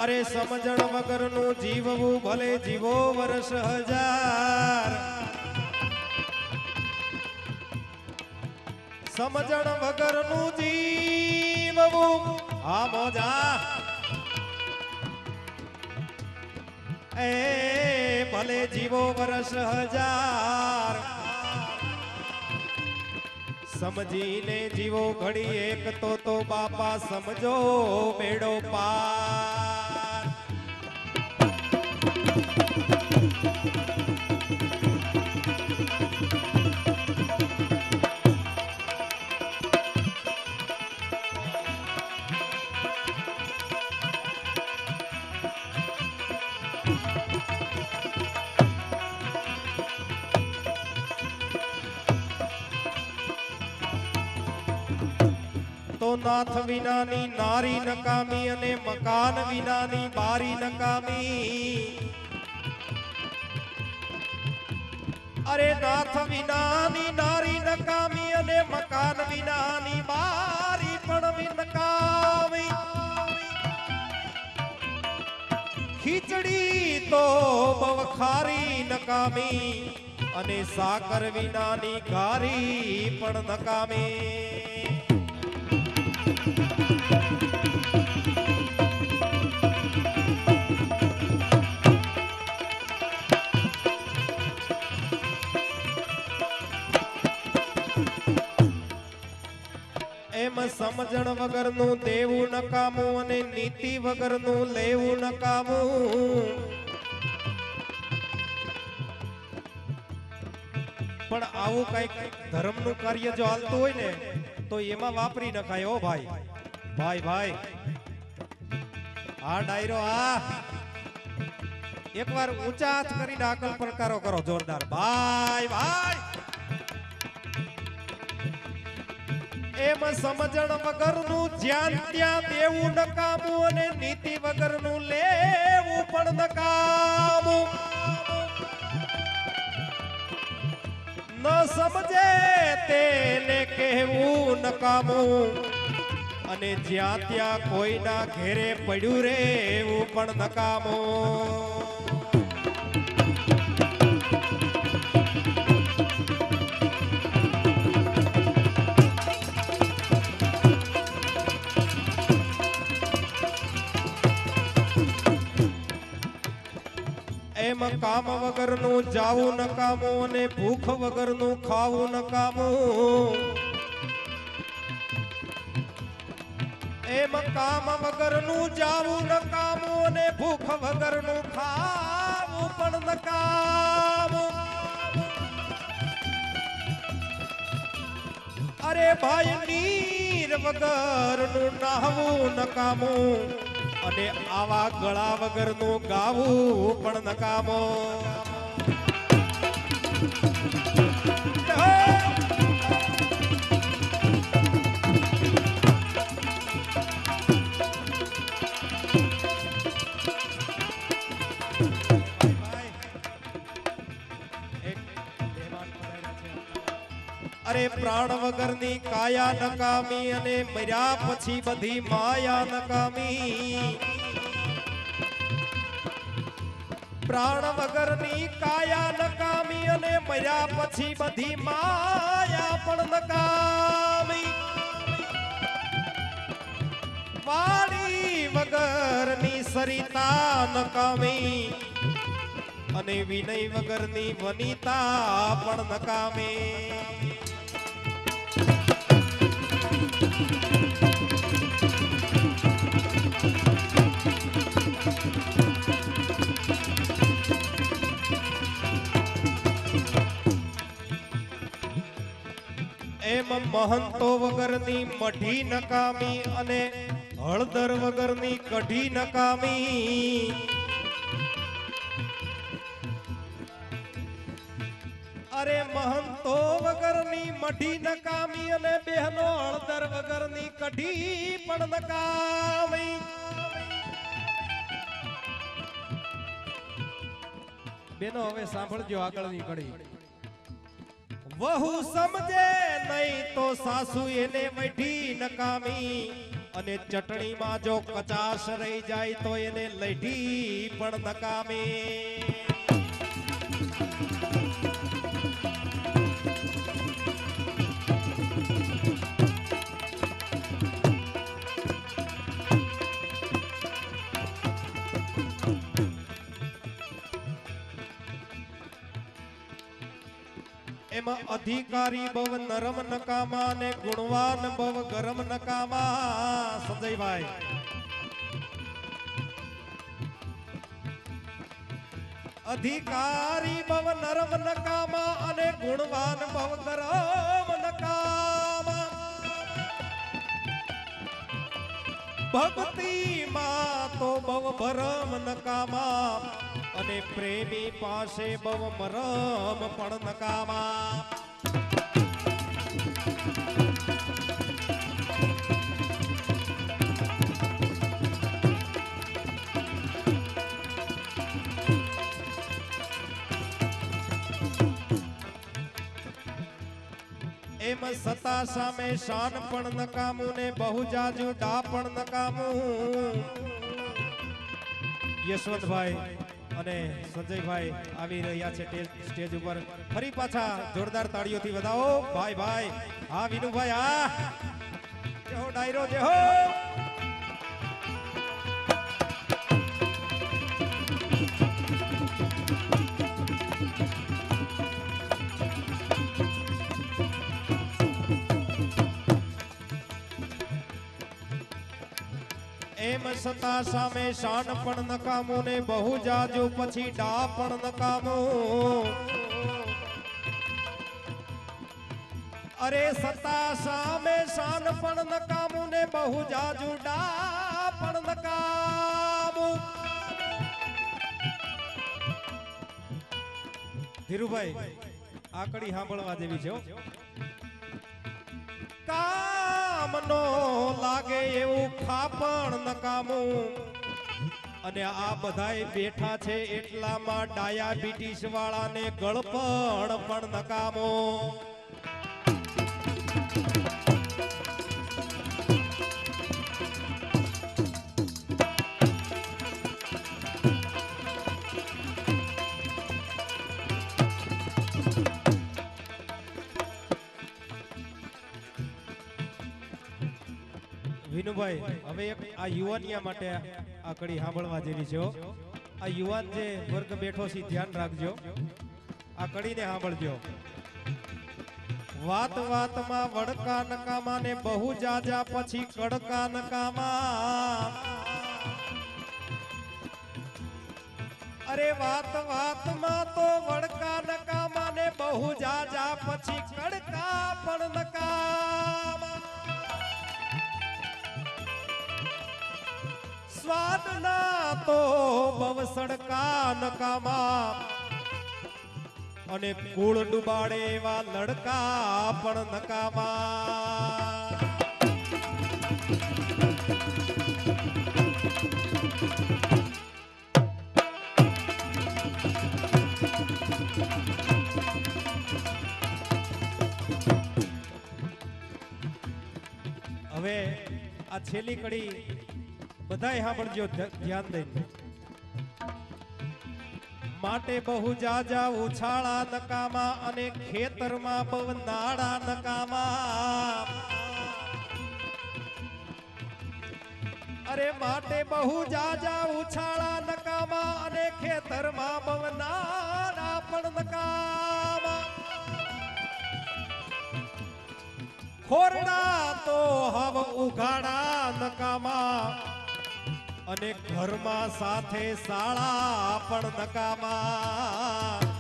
અરે સમજણ વગરનું જીવવું ભલે જીવો વર્ષ હજાર, સમજણ વગરનું જીવવું આ મોજા એ ભલે જીવો વર્ષ હજાર, સમજીને જીવો ઘડી એક તો બાપા સમજો બેડો પાર। તો નાથ વિનાની નારી નકામી અને મકાન વિનાની બારી નકામી। અરે નાથ વિનાની નારી નકામી અને મકાન વિનાની બારી પણ નકામી। ખીચડી તો બવખારી નકામી અને સાકર વિનાની ઘારી પણ નકામી। એમ સમજણ વગરનું દેવું નકામું અને નીતિ વગરનું લેવું નકામું। પણ આવું કઈક ધર્મનું કાર્ય જો હાલતું હોય ને તો એમાં વાપરી નખાય। ઓ ભાઈ ભાઈ ભાઈ આ ડાયરો આ એકવાર ઊંચા હાથ કરીને આકલ પ્રકારો કરો જોરદાર ભાઈ ભાઈ। એમ સમજણ વગરનું જ્યાં ત્યાં દેવું નકામું અને નીતિ વગરનું લેવું પણ નકામું। ન સમજે તેને કહેવું નકામું અને જ્યાં ત્યાં કોઈના ઘેરે પડ્યું રહેવું પણ નકામું। એમ કામ વગરનું જાવું નકામું અને ભૂખ વગરનું ખાવું નકામું। એમ કામ વગરનું જાવું નકામું અને ભૂખ વગરનું ખાવું પણ નકામું। અરે ભાઈ નીર વગરનું નાહવું નકામું અને આવા ગળા વગરનું ગાવું પણ નકામું। અરે પ્રાણ વગરની કાયા નકામી અને મર્યા પછી બધી માયા નકામી। પ્રાણ વગરની કાયા નકામી અને મર્યા પછી બધી માયા પણ નકામી। વાણી વગરની સરિતા નકામી અને વિનય વગરની વનિતા પણ નકામી। એમ મહંતો વગરની મઢી નકામી અને હળદર વગરની કઢી નકામી। અરે મહંતો વગરની મઢી નકામી અને બહેનો હળદર વગરની કઢી પણ નકામી। બેનો હવે સાંભળજો આગળની કડી। વહુ સમજે નહીં તો સાસુ એને મઢી નકામી અને ચટણીમાં જો કચાશ રહી જાય તો એને લઈઢી પણ નકામી. એમાં અધિકારી બહુ નરમ નકામા અને ગુણવાન બહુ ગરમ નકામા. સંજયભાઈ અધિકારી બહુ નરમ નકામા અને ગુણવાન બહુ ગરમ નકામા. ભક્તિમાં તો બહુ ભરમ નકામા અને પ્રેમી પાસે બહુ મરમ પણ નકામા. એમ સતા સામે શાન પણ નકામું ને બહુ જાજુ ડા પણ નકામું. યશવંતભાઈ અને સંજયભાઈ આવી રહ્યા છે સ્ટેજ ઉપર. ફરી પાછા જોરદાર તાળીઓથી વધાવો. ભાઈ ભાઈ હા વિનુભાઈ હા જેહો ડાયરો જેહો. એમ સતા સામે શાન પણ નકામું ને બહુ જાજુ પછી ડા પણ નકામું. અરે સતા સામે શાન પણ નકામું ને બહુ જાજુ ડા પણ નકામું. ધીરુભાઈ આ કડી સાંભળવા જેવી છે. કામ નો લાગે એવું ખાપણ નકામું. અને આ બધાય બેઠા છે એટલામાં ડાયાબિટીસ વાળાને ગળપણ પણ નકામું. વિનુભાઈ હવે એક આ યુવાનિયા માટે આ કડી સાંભળવા જેવી છે. આ યુવાન જે વર્ગ બેઠો છે ધ્યાન રાખજો, આ કડીને સાંભળજો. વાત વાતમાં વડકા નકામા ને બહુ જાજા પછી કડકા નકામા. અરે વાત વાતમાં તો વડકા નકામા ને બહુ જાજા પછી કડકા પણ નકામા. સ્વાદ ના તો બહુ સડકા નકામા અને કુળ ડુબાડે એવા લડકા પણ નકામા. હવે આ છેલ્લી કડી બધાય સાંભળજો ધ્યાન દઈને. માટે બહુ જાજા ઉછાળા નકામા અને ખેતરમાં બહુ નાળા નકામા. અરે માટે બહુ જાજા ઉછાળા નકામા અને ખેતરમાં બહુ નાળા પણ નકામા. ખોરડા તો હવ ઉઘાડા નકામા અને ઘરમાં સાથે શાળા પણ નકામા.